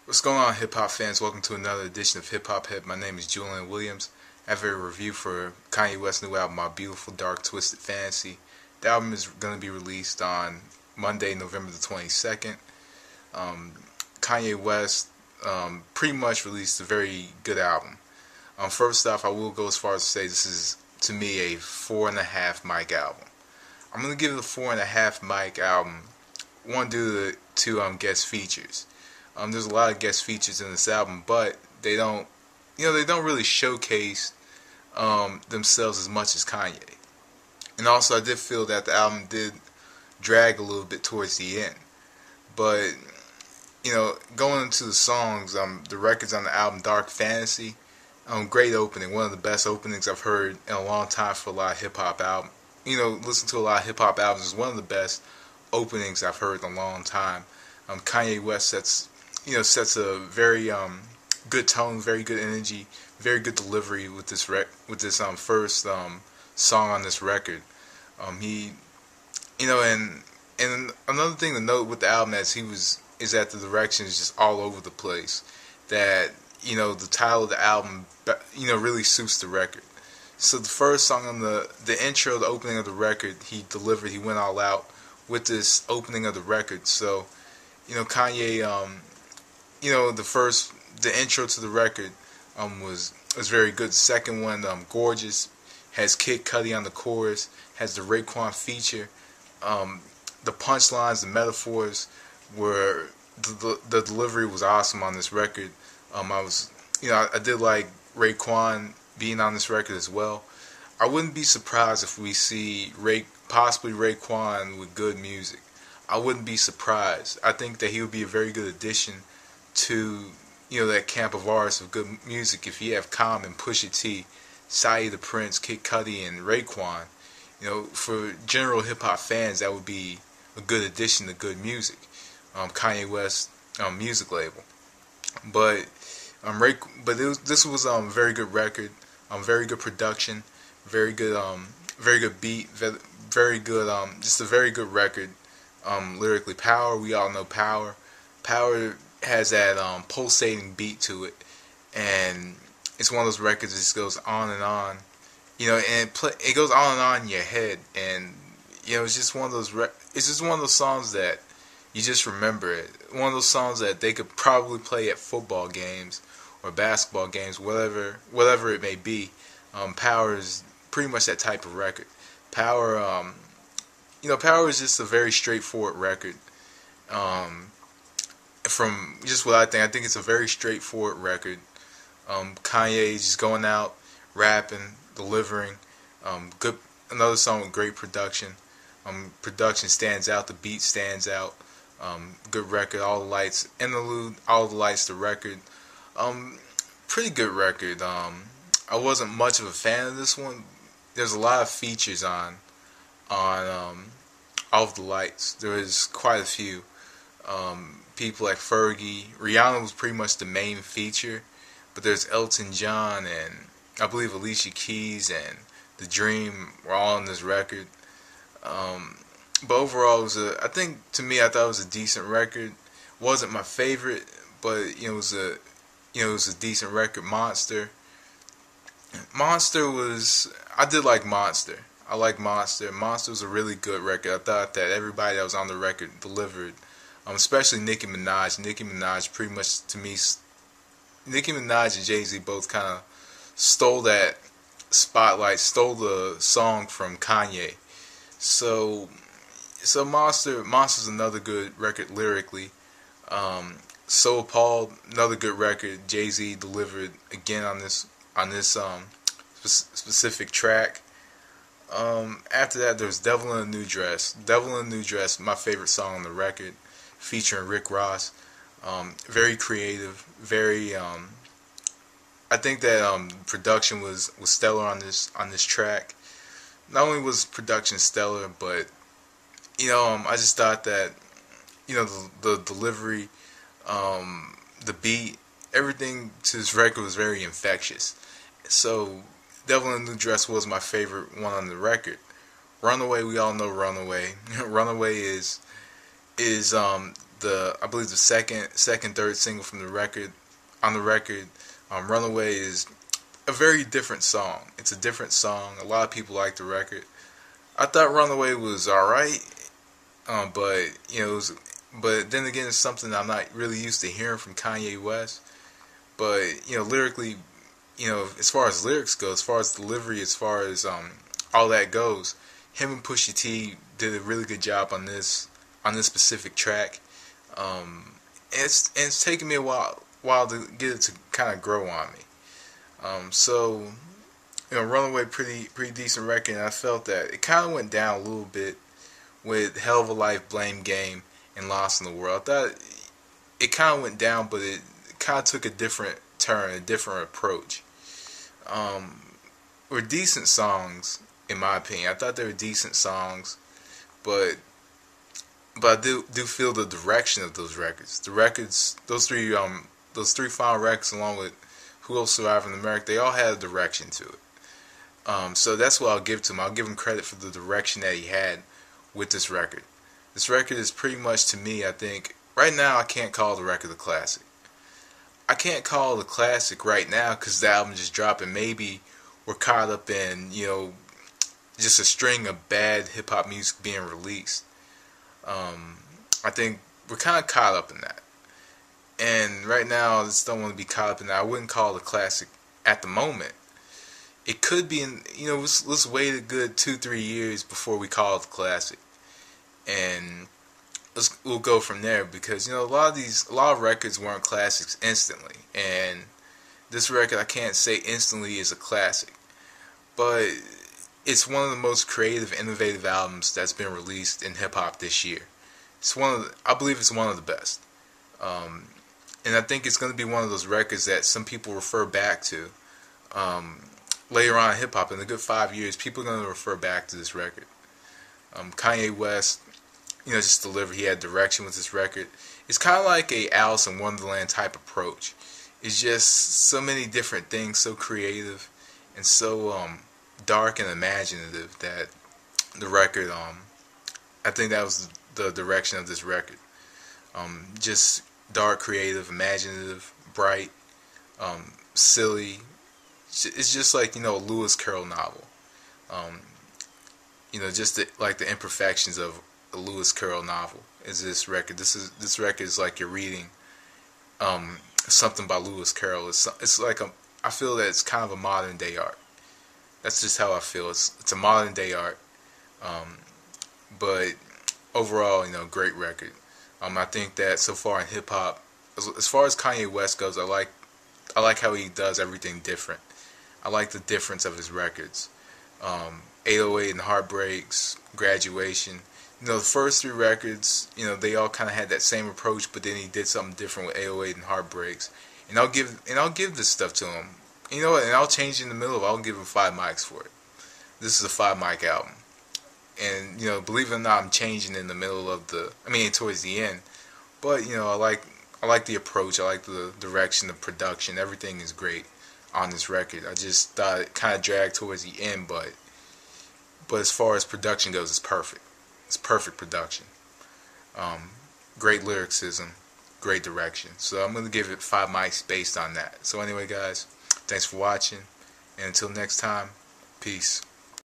What's going on, hip hop fans? Welcome to another edition of Hip Hop Hip. My name is Julian Williams. I have a review for Kanye West's new album, My Beautiful Dark Twisted Fantasy. The album is going to be released on Monday, November the 22nd. Kanye West pretty much released a very good album. First off, I will go as far as to say this is, to me, a 4.5 mic album. I'm going to give it a 4.5 mic album, one due to guest features. There's a lot of guest features in this album, but they don't really showcase themselves as much as Kanye. And also, I did feel that the album did drag a little bit towards the end. But going into the songs, the records on the album, Dark Fantasy, great opening, one of the best openings I've heard in a long time for a lot of hip hop albums. Listen to a lot of hip hop albums is one of the best openings I've heard in a long time. Kanye West sets a very good tone, very good energy, very good delivery with this first song on this record. And another thing to note with the album is that the direction is just all over the place. That the title of the album really suits the record. So the first song on the intro, the opening of the record, he went all out with this opening of the record. So Kanye, the intro to the record was very good. The second one, Gorgeous, has Kid Cudi on the chorus, has the Raekwon feature. The punchlines, the metaphors were the delivery was awesome on this record. I did like Raekwon being on this record as well. I wouldn't be surprised if we see possibly Raekwon with good music. I wouldn't be surprised. I think that he would be a very good addition to that camp of artists of good music. If you have Common, Pusha T, Saeed the Prince, Kid Cudi, and Raekwon, for general hip hop fans, that would be a good addition to good music. Kanye West music label, but this was a very good record, very good production, very good beat, very good just a very good record. Lyrically, Power, we all know Power. Power has that pulsating beat to it, and it's one of those records that just goes on and on, and it goes on and on in your head, and it's just one of those it's just one of those songs that you just remember it. One of those songs that they could probably play at football games or basketball games, whatever it may be. Power is pretty much that type of record. Power, Power is just a very straightforward record. From just what I think it's a very straightforward record. Kanye just going out, rapping, delivering. Another song with great production. Production stands out, the beat stands out. Good record, all the lights, interlude, all the lights, the record. Pretty good record. I wasn't much of a fan of this one. There's a lot of features on all of the lights. There was quite a few. People like Fergie, Rihanna was pretty much the main feature, but there's Elton John and I believe Alicia Keys and The Dream were all on this record. But overall, I thought it was a decent record. Wasn't my favorite, but it was a decent record. Monster was, I did like Monster. I like Monster. Monster was a really good record. I thought that everybody that was on the record delivered. Especially Nicki Minaj. Nicki Minaj pretty much, to me, Nicki Minaj and Jay-Z both kind of stole that spotlight, stole the song from Kanye. So Monster's another good record lyrically. So Appalled, another good record. Jay-Z delivered again on this specific track. After that, there's Devil in a New Dress. Devil in a New Dress, my favorite song on the record, featuring Rick Ross. Very creative, very I think that production was stellar on this track. Not only was production stellar, but I just thought that the delivery, the beat, everything to this record was very infectious. So Devil in a New Dress was my favorite one on the record. Runaway, we all know Runaway. Runaway is I believe the third single from the record. On the record, "Runaway" is a very different song. It's a different song. A lot of people like the record. I thought "Runaway" was alright, but but then again, it's something I'm not really used to hearing from Kanye West. But lyrically, as far as lyrics go, as far as delivery, as far as all that goes, him and Pusha T did a really good job on this specific track. It's taken me a while to get it to kind of grow on me. So "Runaway" pretty decent record, and I felt that it kind of went down a little bit with "Hell of a Life," "Blame Game," and "Lost in the World." I thought it kind of went down, but it kind of took a different turn, a different approach. Were decent songs in my opinion. I thought they were decent songs, but I do feel the direction of those records. The records, those three final records, along with "Who Will Survive in America," they all had a direction to it. So that's what I'll give to him. I'll give him credit for the direction that he had with this record. This record is pretty much, to me, I think, right now I can't call the record a classic. I can't call it a classic right now because the album just dropped, and maybe we're caught up in, just a string of bad hip-hop music being released. I think we're kind of caught up in that. And right now, I just don't want to be caught up in that. I wouldn't call it a classic at the moment. It could be let's wait a good 2-3 years before we call it a classic. And we'll go from there, because a lot of records weren't classics instantly, and this record I can't say instantly is a classic, but it's one of the most creative, innovative albums that's been released in hip hop this year. I believe it's one of the best, and I think it's going to be one of those records that some people refer back to later on in hip hop. In a good 5 years, people are going to refer back to this record. Kanye West, just delivered. He had direction with this record. It's kind of like a Alice in Wonderland type approach. It's just so many different things, so creative and so dark and imaginative that the record, I think that was the direction of this record. Just dark, creative, imaginative, bright, silly. It's just like, a Lewis Carroll novel. Just like the imperfections of a Lewis Carroll novel is this record. This record is like you're reading something by Lewis Carroll. It's like I feel that it's kind of a modern day art. That's just how I feel. It's a modern day art, but overall, great record. I think that so far in hip hop, as far as Kanye West goes, I like how he does everything different. I like the difference of his records. 808 and Heartbreaks, Graduation. The first three records, they all kind of had that same approach, but then he did something different with 808 and Heartbreaks. And I'll give this stuff to him. And I'll change in the middle of it. I'll give him 5 mics for it. This is a 5 mic album. And, believe it or not, I'm changing in the middle of towards the end. But, I like the approach. I like the direction, the production. Everything is great on this record. I just thought it kind of dragged towards the end, but as far as production goes, it's perfect. It's perfect production. Great lyricism, great direction. So I'm going to give it 5 mics based on that. So anyway, guys, thanks for watching. And until next time, peace.